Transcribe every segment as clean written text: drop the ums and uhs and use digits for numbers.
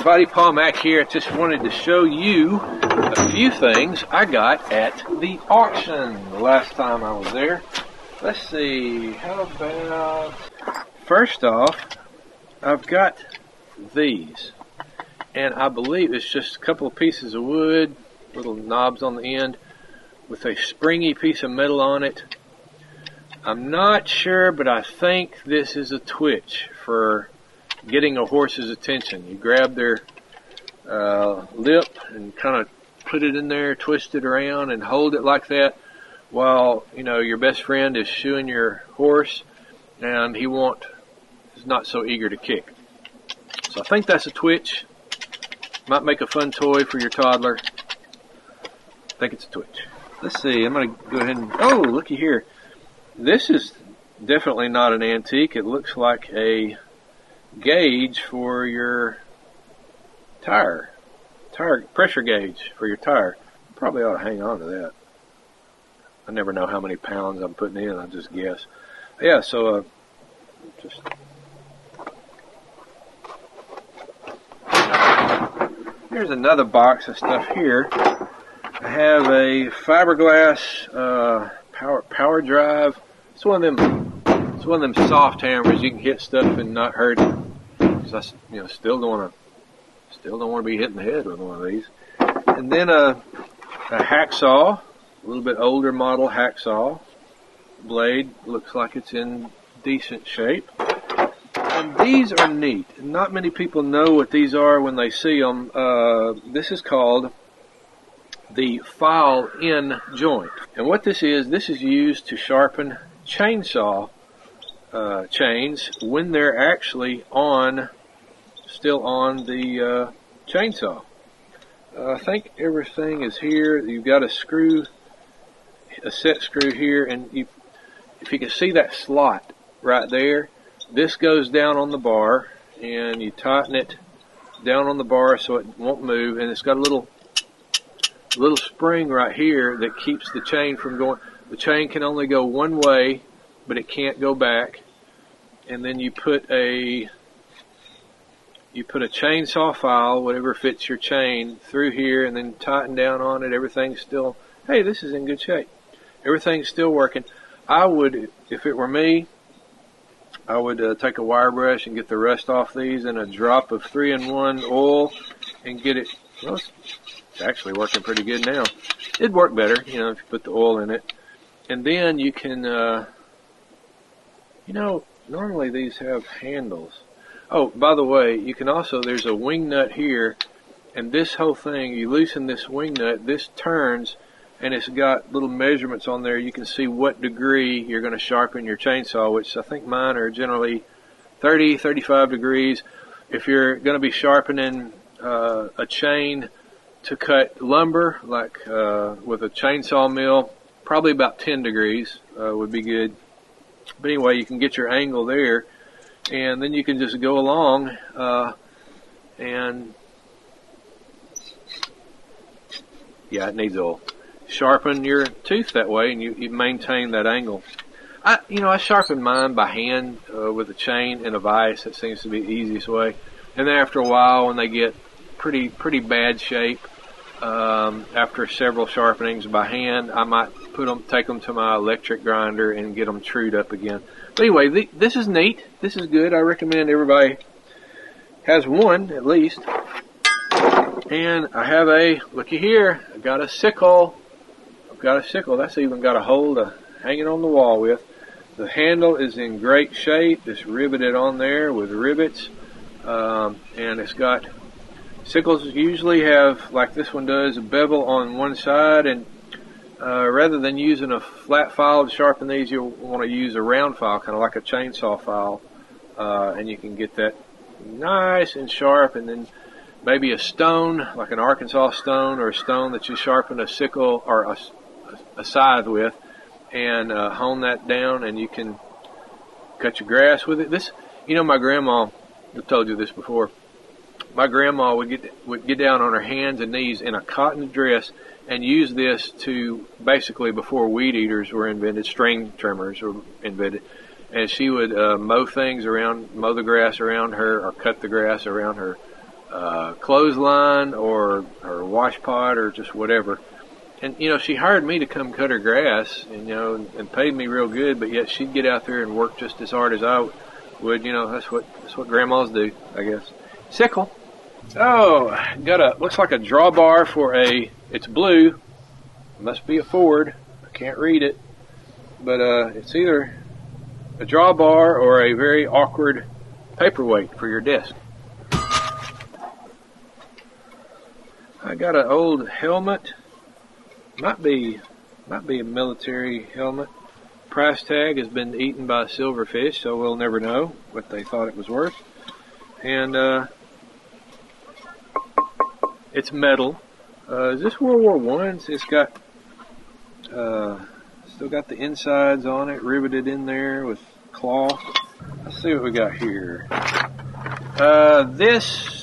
everybody, Paul Mack here. I just wanted to show you a few things I got at the auction the last time I was there. Let's see, how about... First off, I've got these. And I believe it's just a couple of pieces of wood, little knobs on the end, with a springy piece of metal on it. I'm not sure, but I think this is a twitch for getting a horse's attention. You grab their lip and kind of put it in there, twist it around and hold it like that while, you know, your best friend is shoeing your horse and is not so eager to kick. So I think that's a twitch. Might make a fun toy for your toddler. I think it's a twitch. Let's see, I'm going to go ahead and... Oh, looky here. This is definitely not an antique. It looks like a gauge for your tire pressure gauge for your tire. Probably ought to hang on to that. I never know how many pounds I'm putting in. I just guess. Yeah, so just here's another box of stuff here. I have a fiberglass power drive. It's one of them soft hammers you can hit stuff and not hurt it. Because I still don't want to be hitting the head with one of these. And then a hacksaw, a little bit older model hacksaw blade. Looks like it's in decent shape. And these are neat. Not many people know what these are when they see them. This is called the file in joint. And what this is used to sharpen chainsaw chains when they're actually still on the chainsaw. I think everything is here. You've got a set screw here, and if you can see that slot right there, this goes down on the bar, and you tighten it down on the bar so it won't move, and it's got a little spring right here that keeps the chain from going. The chain can only go one way, but it can't go back. And then you put a chainsaw file, whatever fits your chain, through here, and then tighten down on it. Everything's still, hey, this is in good shape. Everything's still working. I would, if it were me, I would take a wire brush and get the rust off these and a drop of 3-in-1 oil and get it. Well, it's actually working pretty good now. It'd work better, if you put the oil in it. And then you can, normally these have handles. Oh, by the way, you can also, there's a wing nut here, and this whole thing, you loosen this wing nut, this turns, and it's got little measurements on there. You can see what degree you're going to sharpen your chainsaw, which I think mine are generally 30, 35 degrees. If you're going to be sharpening a chain to cut lumber, like with a chainsaw mill, probably about 10 degrees would be good. But anyway, you can get your angle there, and then you can just go along and, yeah, it needs oil. Sharpen your tooth that way, and you maintain that angle. I sharpen mine by hand with a chain and a vise. That seems to be the easiest way. And then after a while, when they get pretty bad shape, after several sharpenings by hand, I might take them to my electric grinder and get them trued up again. But anyway, this is neat. This is good. I recommend everybody has one at least. And I have looky here, I got a sickle. I've got a sickle. That's even got a hole to hang it on the wall with. The handle is in great shape. It's riveted on there with rivets. And it's got, sickles usually have, like this one does, a bevel on one side, and rather than using a flat file to sharpen these, you'll want to use a round file, kind of like a chainsaw file, and you can get that nice and sharp. And then maybe a stone, like an Arkansas stone, or a stone that you sharpen a sickle or a scythe with, and hone that down, and you can cut your grass with it. This, my grandma, I've told you this before, my grandma would get down on her hands and knees in a cotton dress and use this to, basically before weed eaters were invented, string trimmers were invented, and she would mow the grass around her, or cut the grass around her clothesline or wash pot or just whatever. And, you know, she hired me to come cut her grass, and, you know, and paid me real good, but yet she'd get out there and work just as hard as I would. You know, that's what grandmas do, I guess. Sickle. Oh, looks like a drawbar for it's blue. Must be a Ford. I can't read it. But it's either a drawbar or a very awkward paperweight for your desk. I got an old helmet. Might be a military helmet. Price tag has been eaten by a silverfish, so we'll never know what they thought it was worth. And it's metal. Is this World War I? It's got still got the insides on it, riveted in there with cloth. Let's see what we got here. This.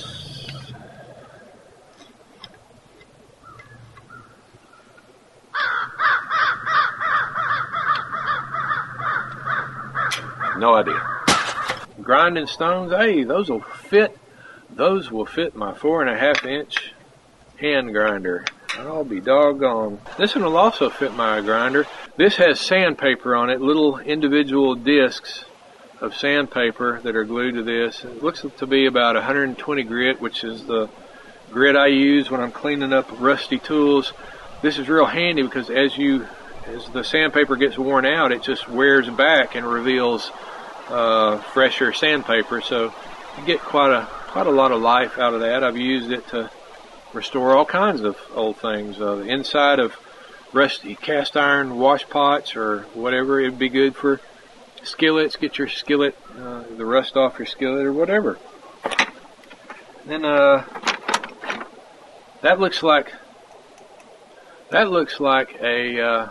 No idea. Grinding stones. Hey, those will fit. Those will fit my 4.5-inch hand grinder. I'll be doggone. This one will also fit my grinder. This has sandpaper on it, little individual discs of sandpaper that are glued to this. It looks to be about 120 grit, which is the grit I use when I'm cleaning up rusty tools. This is real handy because as the sandpaper gets worn out, it just wears back and reveals fresher sandpaper. So you get quite a lot of life out of that. I've used it to restore all kinds of old things. The inside of rusty cast iron wash pots or whatever. It'd be good for skillets. Get your skillet, the rust off your skillet or whatever. Then that looks like a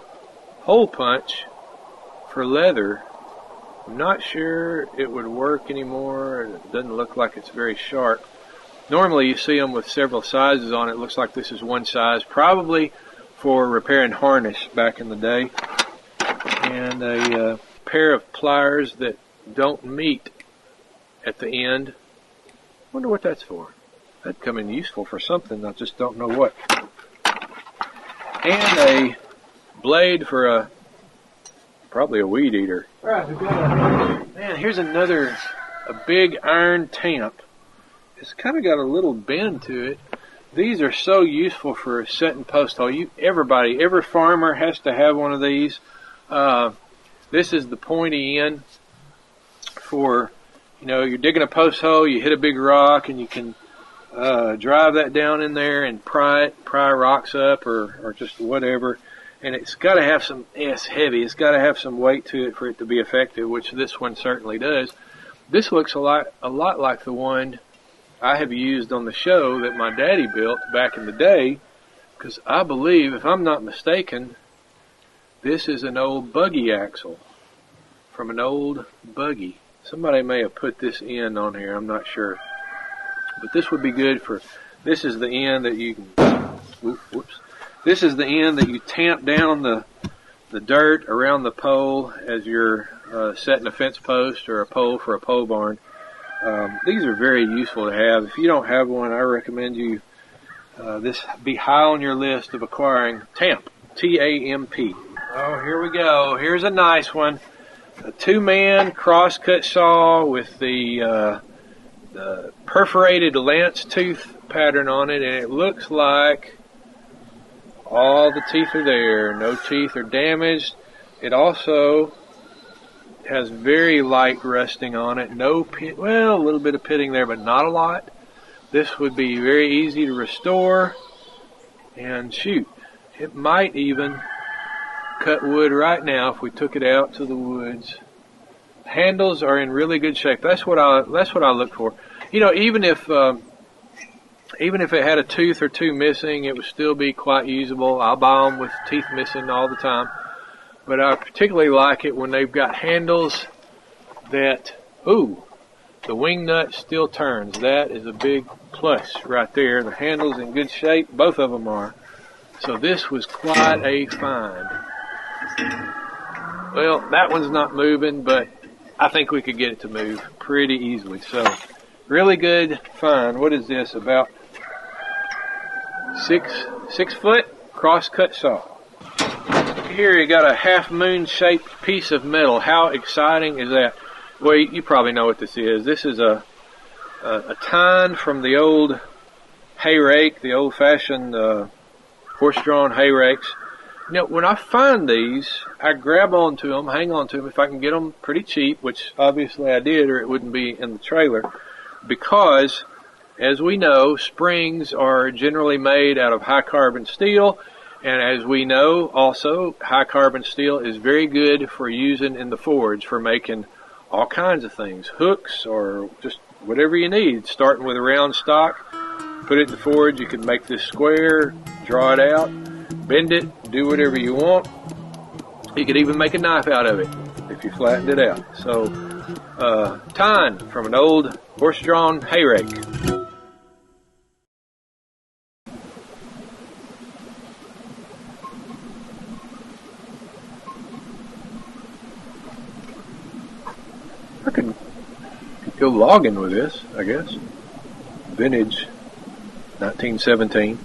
hole punch for leather. I'm not sure it would work anymore. It doesn't look like it's very sharp. Normally you see them with several sizes on it. It looks like this is one size, probably for repairing harness back in the day. And a pair of pliers that don't meet at the end. Wonder what that's for. That'd come in useful for something, I just don't know what. And a blade for probably a weed eater. Right, man, here's a big iron tamp. It's kind of got a little bend to it. These are so useful for setting post hole. Every farmer has to have one of these. This is the pointy end for, you know, you're digging a post hole, you hit a big rock, and you can drive that down in there and pry rocks up or just whatever. And it's got to have it's heavy. It's got to have some weight to it for it to be effective, which this one certainly does. This looks a lot like the one I have used on the show that my daddy built back in the day, because I believe, if I'm not mistaken, this is an old buggy axle from an old buggy. Somebody may have put this end on here, I'm not sure. But this would be good for, this is the end that you can, whoops. This is the end that you tamp down the dirt around the pole as you're setting a fence post or a pole for a pole barn. These are very useful to have. If you don't have one, I recommend you this be high on your list of acquiring tamp. T-A-M-P. Oh, here we go. Here's a nice one. A 2-man crosscut saw with the perforated lance tooth pattern on it, and it looks like all the teeth are there. No teeth are damaged. It also has very light rusting on it. No pit, well, a little bit of pitting there, but not a lot. This would be very easy to restore. And shoot, it might even cut wood right now if we took it out to the woods. Handles are in really good shape. That's what I look for. You know, even if it had a tooth or two missing, it would still be quite usable. I'll buy them with teeth missing all the time. But I particularly like it when they've got handles that, the wing nut still turns. That is a big plus right there. The handle's in good shape. Both of them are. So this was quite a find. Well, that one's not moving, but I think we could get it to move pretty easily. So Really good find. What is this? About 6 foot crosscut saw. Here you got a half moon shaped piece of metal. How exciting is that? Well, you probably know what this is. This is a tine from the old hay rake, the old fashioned horse-drawn hay rakes. You know, when I find these, I grab onto them, hang on to them if I can get them pretty cheap, which obviously I did, or it wouldn't be in the trailer, because, as we know, springs are generally made out of high-carbon steel, and as we know, also, high-carbon steel is very good for using in the forge for making all kinds of things, hooks or just whatever you need, starting with a round stock. Put it in the forge, you can make this square, draw it out, bend it, do whatever you want. You could even make a knife out of it if you flattened it out. So, tine from an old horse-drawn hay rake. I could go logging with this, I guess. Vintage 1917.